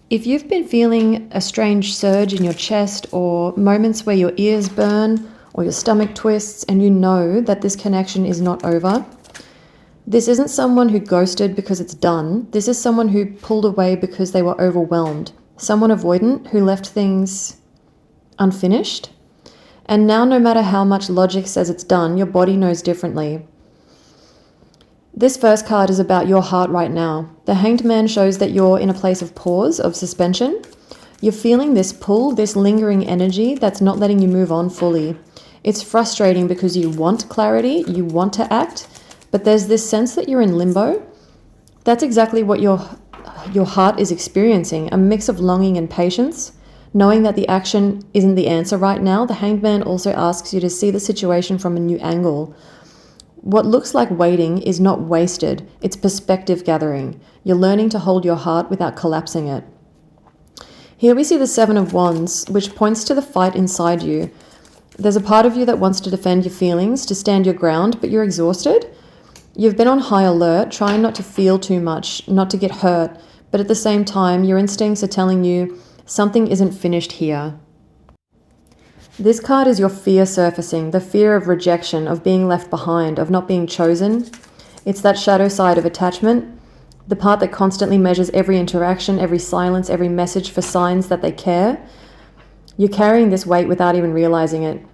If you've been feeling a strange surge in your chest or moments where your ears burn or your stomach twists and you know that this connection is not over, this isn't someone who ghosted because it's done. This is someone who pulled away because they were overwhelmed. Someone avoidant who left things unfinished. And now, no matter how much logic says it's done, your body knows differently. This first card is about your heart right now. The Hanged Man shows that you're in a place of pause, of suspension. You're feeling this pull, this lingering energy that's not letting you move on fully. It's frustrating because you want clarity, you want to act, but there's this sense that you're in limbo. That's exactly what your heart is experiencing, a mix of longing and patience. Knowing that the action isn't the answer right now, the Hanged Man also asks you to see the situation from a new angle. What looks like waiting is not wasted, it's perspective gathering. You're learning to hold your heart without collapsing it. Here we see the Seven of Wands, which points to the fight inside you. There's a part of you that wants to defend your feelings, to stand your ground, but you're exhausted. You've been on high alert, trying not to feel too much, not to get hurt, but at the same time, your instincts are telling you something isn't finished here. This card is your fear surfacing, the fear of rejection, of being left behind, of not being chosen. It's that shadow side of attachment, the part that constantly measures every interaction, every silence, every message for signs that they care. You're carrying this weight without even realizing it.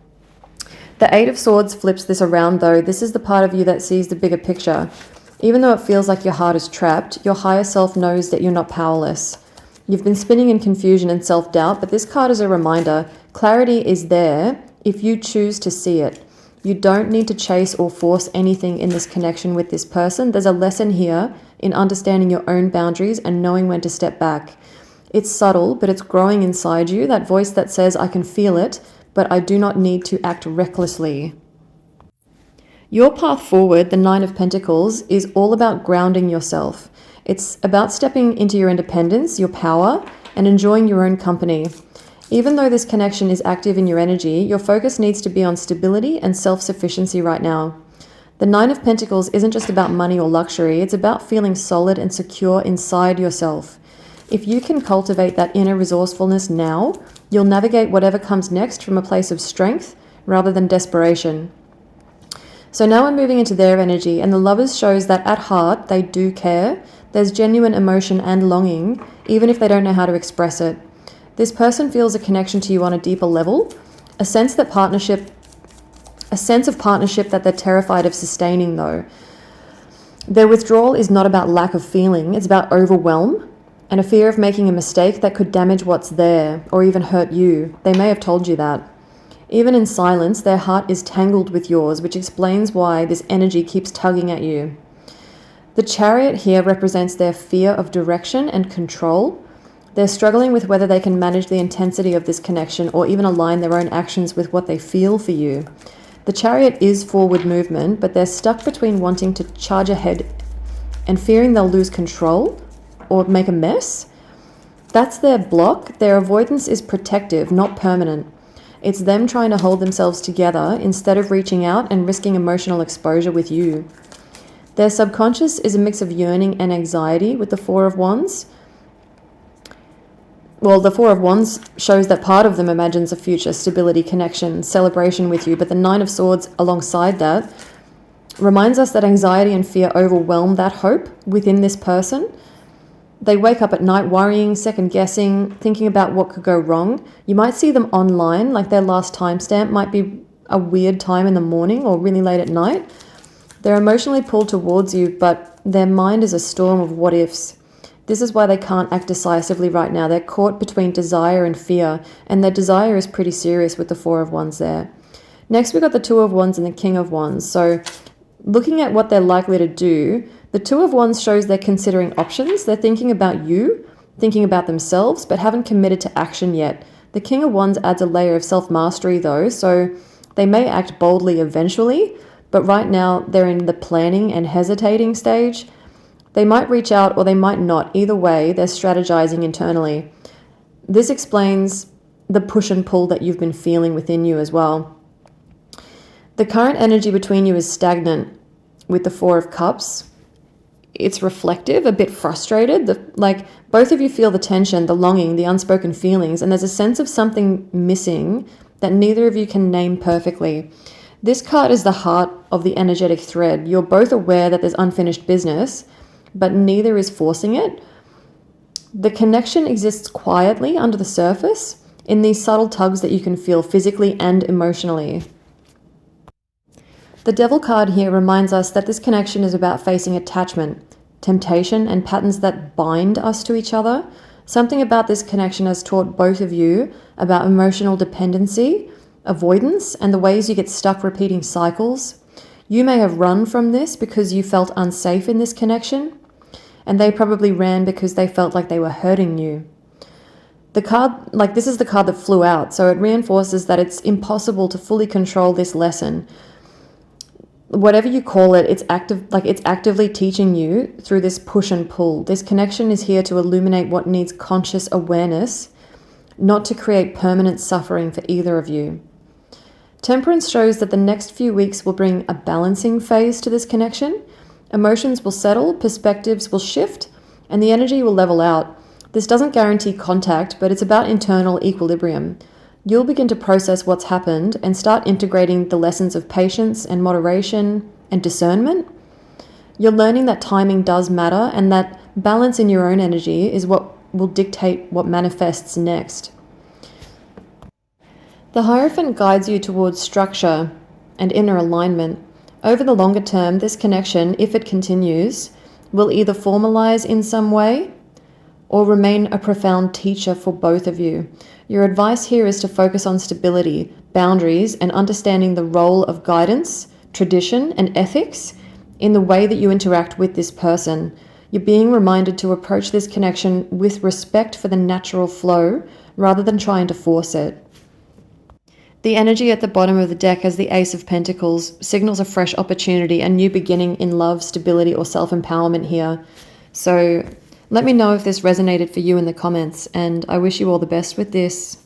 The Eight of Swords flips this around though. This is the part of you that sees the bigger picture. Even though it feels like your heart is trapped, your higher self knows that you're not powerless. You've been spinning in confusion and self-doubt, but this card is a reminder. Clarity is there if you choose to see it. You don't need to chase or force anything in this connection with this person. There's a lesson here in understanding your own boundaries and knowing when to step back. It's subtle, but it's growing inside you, that voice that says, I can feel it, but I do not need to act recklessly. Your path forward, the Nine of Pentacles, is all about grounding yourself. It's about stepping into your independence, your power, and enjoying your own company. Even though this connection is active in your energy, your focus needs to be on stability and self-sufficiency right now. The Nine of Pentacles isn't just about money or luxury, it's about feeling solid and secure inside yourself. If you can cultivate that inner resourcefulness now, you'll navigate whatever comes next from a place of strength rather than desperation. So now we're moving into their energy, and the Lovers shows that at heart, they do care. There's genuine emotion and longing, even if they don't know how to express it. This person feels a connection to you on a deeper level, a sense of partnership that they're terrified of sustaining though. Their withdrawal is not about lack of feeling, it's about overwhelm and a fear of making a mistake that could damage what's there or even hurt you. They may have told you that. Even in silence, their heart is tangled with yours, which explains why this energy keeps tugging at you. The Chariot here represents their fear of direction and control. They're struggling with whether they can manage the intensity of this connection or even align their own actions with what they feel for you. The Chariot is forward movement, but they're stuck between wanting to charge ahead and fearing they'll lose control or make a mess. That's their block. Their avoidance is protective, not permanent. It's them trying to hold themselves together instead of reaching out and risking emotional exposure with you. Their subconscious is a mix of yearning and anxiety with the Four of Wands. Well, the Four of Wands shows that part of them imagines a future stability, connection, celebration with you, but the Nine of Swords alongside that reminds us that anxiety and fear overwhelm that hope within this person. They wake up at night worrying, second-guessing, thinking about what could go wrong. You might see them online, like their last timestamp might be a weird time in the morning or really late at night. They're emotionally pulled towards you, but their mind is a storm of what-ifs. This is why they can't act decisively right now. They're caught between desire and fear, and their desire is pretty serious with the Four of Wands there. Next, we've got the Two of Wands and the King of Wands. So looking at what they're likely to do, the Two of Wands shows they're considering options. They're thinking about you, thinking about themselves, but haven't committed to action yet. The King of Wands adds a layer of self-mastery though, so they may act boldly eventually, but right now they're in the planning and hesitating stage. They might reach out or they might not. Either way, they're strategizing internally. This explains the push and pull that you've been feeling within you as well. The current energy between you is stagnant with the Four of Cups. it's reflective, a bit frustrated. Like both of you feel the tension, the longing, the unspoken feelings, and there's a sense of something missing that neither of you can name perfectly. This card is the heart of the energetic thread. You're both aware that there's unfinished business, but neither is forcing it. The connection exists quietly under the surface in these subtle tugs that you can feel physically and emotionally. The Devil card here reminds us that this connection is about facing attachment, temptation, and patterns that bind us to each other. Something about this connection has taught both of you about emotional dependency, avoidance, and the ways you get stuck repeating cycles. You may have run from this because you felt unsafe in this connection, and they probably ran because they felt like they were hurting you. The card, this is the card that flew out, so it reinforces that it's impossible to fully control this lesson. Whatever you call it, it's actively teaching you through this push and pull. This connection is here to illuminate what needs conscious awareness, not to create permanent suffering for either of you. Temperance shows that the next few weeks will bring a balancing phase to this connection. Emotions will settle, perspectives will shift, and the energy will level out. This doesn't guarantee contact, but it's about internal equilibrium. You'll begin to process what's happened and start integrating the lessons of patience and moderation and discernment. You're learning that timing does matter and that balance in your own energy is what will dictate what manifests next. The Hierophant guides you towards structure and inner alignment. Over the longer term, this connection, if it continues, will either formalize in some way or remain a profound teacher for both of you. Your advice here is to focus on stability, boundaries, and understanding the role of guidance, tradition, and ethics in the way that you interact with this person. You're being reminded to approach this connection with respect for the natural flow rather than trying to force it. The energy at the bottom of the deck as the Ace of Pentacles signals a fresh opportunity, a new beginning in love, stability, or self-empowerment here. So let me know if this resonated for you in the comments, and I wish you all the best with this.